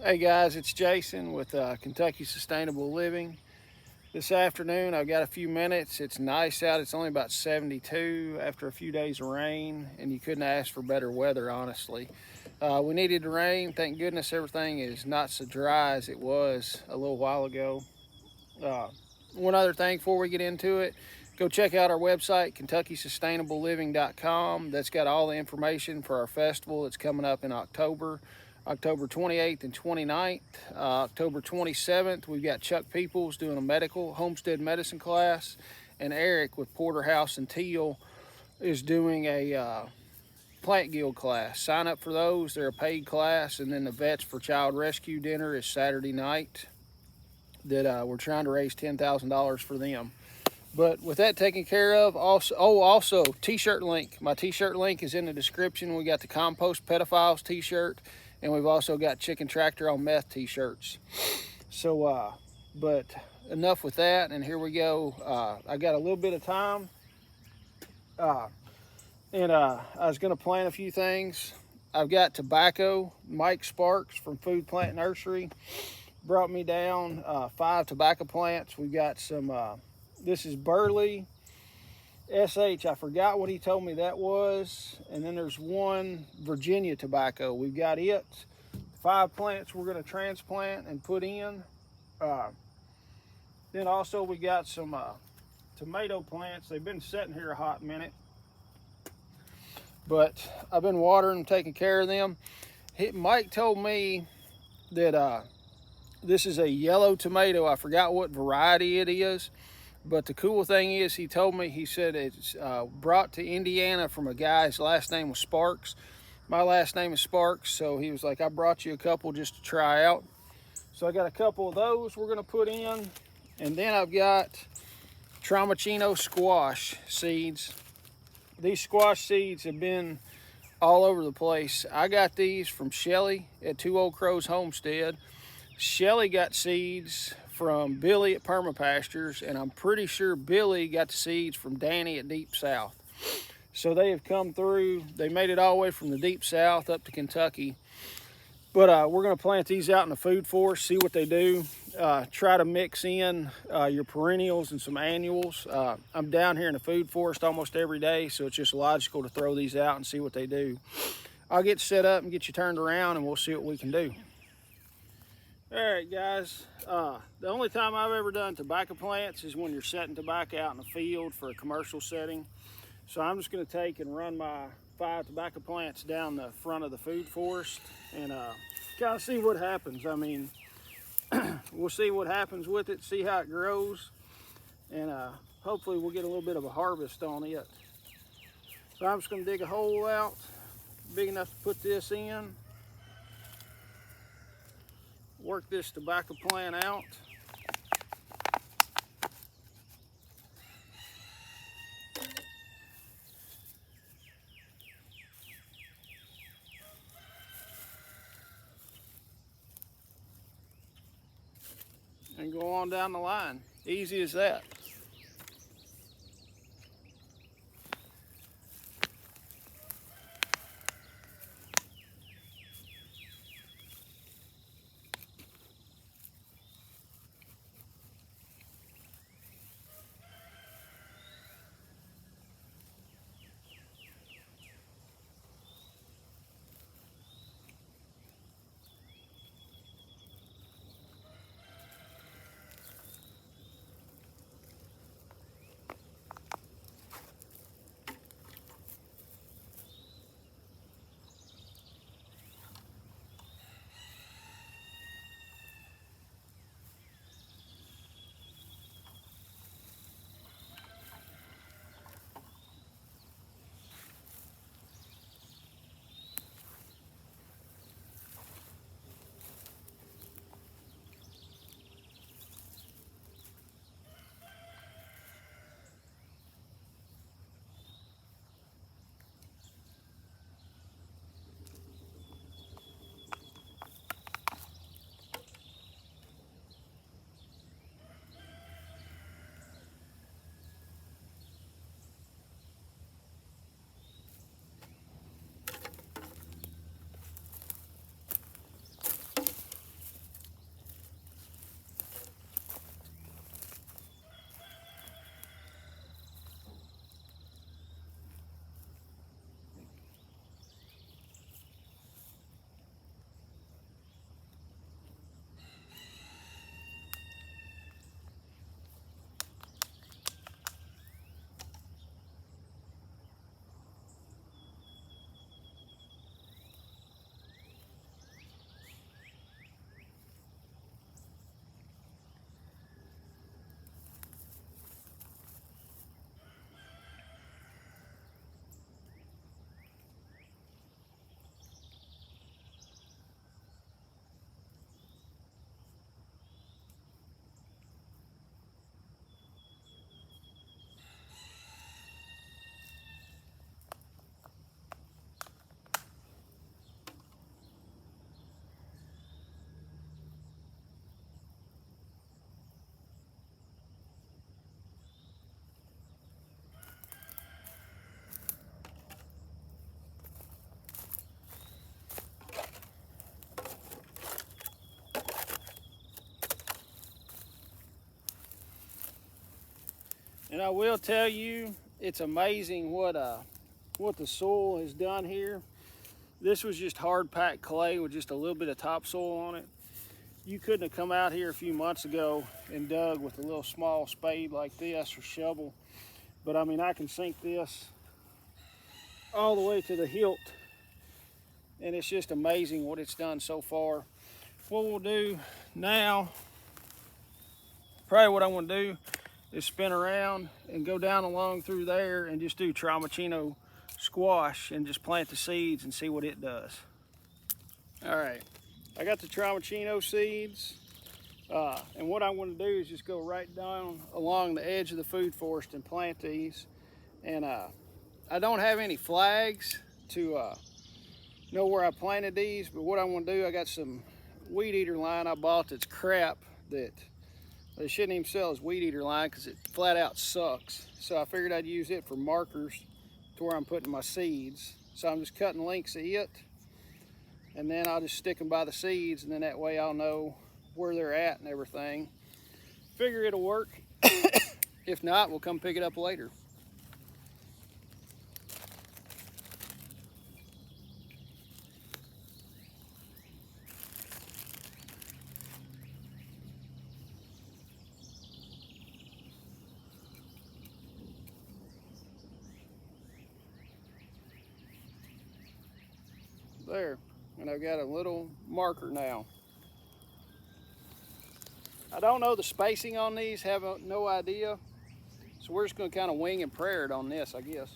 Hey guys, it's Jason with Kentucky Sustainable Living. This afternoon I've got a few minutes. It's nice out. It's only about 72 after a few days of rain, and you couldn't ask for better weather, honestly. We needed the rain. Thank goodness everything is not so dry as it was a little while ago. Uh, One other thing before we get into it, go check out our website, KentuckySustainableLiving.com. That's got all the information for our festival that's coming up in October 28th and 29th. October 27th, we've got Chuck Peoples doing a medical homestead medicine class, and Eric with Porterhouse and Teal is doing a plant guild class. Sign up for those, they're a paid class, and then the Vets for Child Rescue dinner is Saturday night that we're trying to raise $10,000 for them. But with that taken care of, also t-shirt link. My t-shirt link is in the description. We got the Compost Pedophiles t-shirt, and we've also got Chicken Tractor on Meth t-shirts. So, but enough with that, and here we go. I got a little bit of time, and I was going to plant a few things. I've got tobacco. Mike Sparks from Food Plant Nursery brought me down 5 tobacco plants. We've got some, this is Burley SH. I forgot what he told me that was. And then there's one Virginia tobacco. We've got it. 5 plants we're going to transplant and put in. Then also we got some tomato plants. They've been sitting here a hot minute, but I've been watering them, taking care of them. Mike told me that this is a yellow tomato. I forgot what variety it is, but the cool thing is he told me, he said it's brought to Indiana from a guy. His last name was Sparks. My last name is Sparks, so he was like, I brought you a couple just to try out. So I got a couple of those we're going to put in, and then I've got Tramochino squash seeds. These squash seeds have been all over the place. I got these from Shelly at Two Old Crows Homestead. Shelly got seeds from Billy at Permapastures, and I'm pretty sure Billy got the seeds from Danny at Deep South. So they have come through. They made it all the way from the Deep South up to Kentucky. But we're going to plant these out in the food forest, see what they do. Try to mix in your perennials and some annuals. I'm down here in the food forest almost every day, so it's just logical to throw these out and see what they do. I'll get set up and get you turned around, and we'll see what we can do. All right, guys. The only time I've ever done tobacco plants is when you're setting tobacco out in the field for a commercial setting. So I'm just going to take and run my 5 tobacco plants down the front of the food forest and kind of see what happens. I mean, we'll see what happens with it, see how it grows, and hopefully we'll get a little bit of a harvest on it. So I'm just going to dig a hole out big enough to put this in. Work this tobacco plant out. And go on down the line. Easy as that. And I will tell you, it's amazing what the soil has done here. This was just hard packed clay with just a little bit of topsoil on it. You couldn't have come out here a few months ago and dug with a little small spade like this or shovel. But I mean, I can sink this all the way to the hilt, and it's just amazing what it's done so far. What we'll do now, probably what I want to do is spin around and go down along through there and just do Tramontina squash and just plant the seeds and see what it does. All right, I got the Tramontina seeds, and what I want to do is just go right down along the edge of the food forest and plant these. And I don't have any flags to know where I planted these, but what I want to do, I got some weed eater line I bought that's crap, that they shouldn't even sell as weed eater line because it flat out sucks. So I figured I'd use it for markers to where I'm putting my seeds. So I'm just cutting lengths of it, and then I'll just stick them by the seeds, and then that way I'll know where they're at and everything. Figure it'll work. If not, we'll come pick it up later. There, and I've got a little marker now. I don't know the spacing on these, have no idea. So we're just gonna kind of wing and prayer it on this, I guess.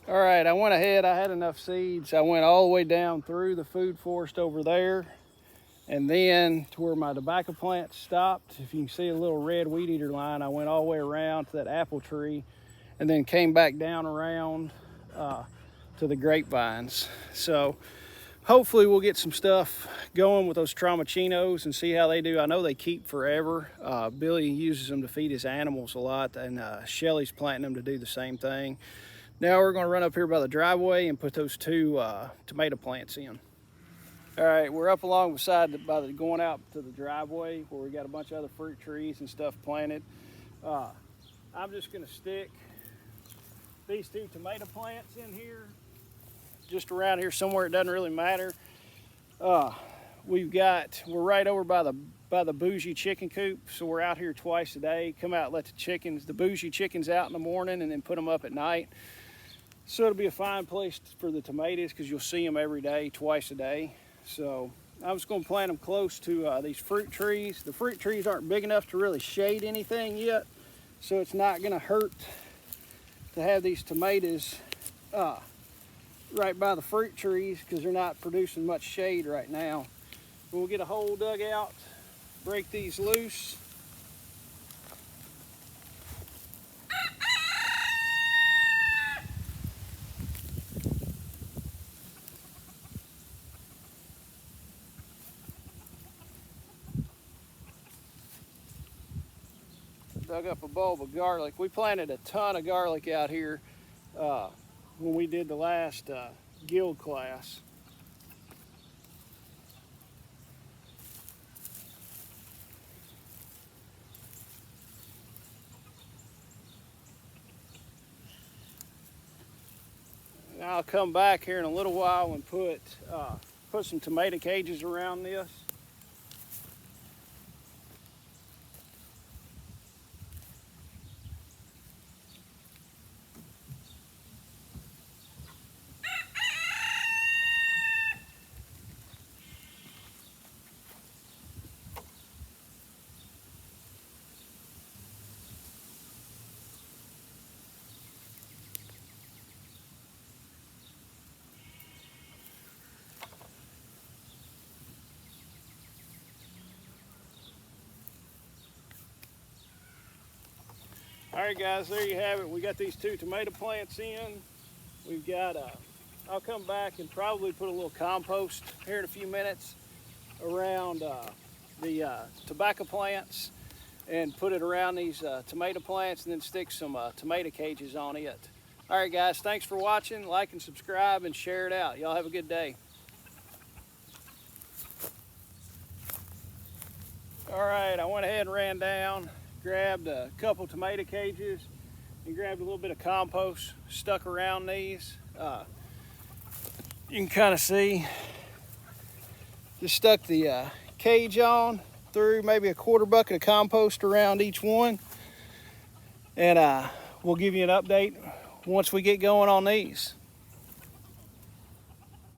All right, I went ahead, I had enough seeds. I went all the way down through the food forest over there, and then to where my tobacco plant stopped. If you can see a little red weed eater line, I went all the way around to that apple tree, and then came back down around to the grapevines. So hopefully we'll get some stuff going with those Tromachinos and see how they do. I know they keep forever. Billy uses them to feed his animals a lot, and Shelly's planting them to do the same thing. Now we're gonna run up here by the driveway and put those 2 tomato plants in. All right, we're up along beside going out to the driveway where we got a bunch of other fruit trees and stuff planted. I'm just gonna stick these 2 tomato plants in here, just around here somewhere. It doesn't really matter. We're right over by the bougie chicken coop, so we're out here twice a day. Come out, let the bougie chickens out in the morning, and then put them up at night. So it'll be a fine place for the tomatoes because you'll see them every day, twice a day. So I was going to plant them close to these fruit trees. The fruit trees aren't big enough to really shade anything yet, so it's not going to hurt to have these tomatoes right by the fruit trees because they're not producing much shade right now. We'll get a hole dug out, break these loose. Dug up a bulb of garlic. We planted a ton of garlic out here when we did the last guild class. And I'll come back here in a little while and put some tomato cages around this. All right, guys, there you have it. We got these 2 tomato plants in. We've got, I'll come back and probably put a little compost here in a few minutes around the tobacco plants and put it around these tomato plants, and then stick some tomato cages on it. All right, guys, thanks for watching. Like and subscribe and share it out. Y'all have a good day. All right, I went ahead and ran down, grabbed a couple tomato cages and grabbed a little bit of compost, stuck around these. You can kind of see, just stuck the cage on, threw maybe a 1/4 bucket of compost around each one, and we'll give you an update once we get going on these.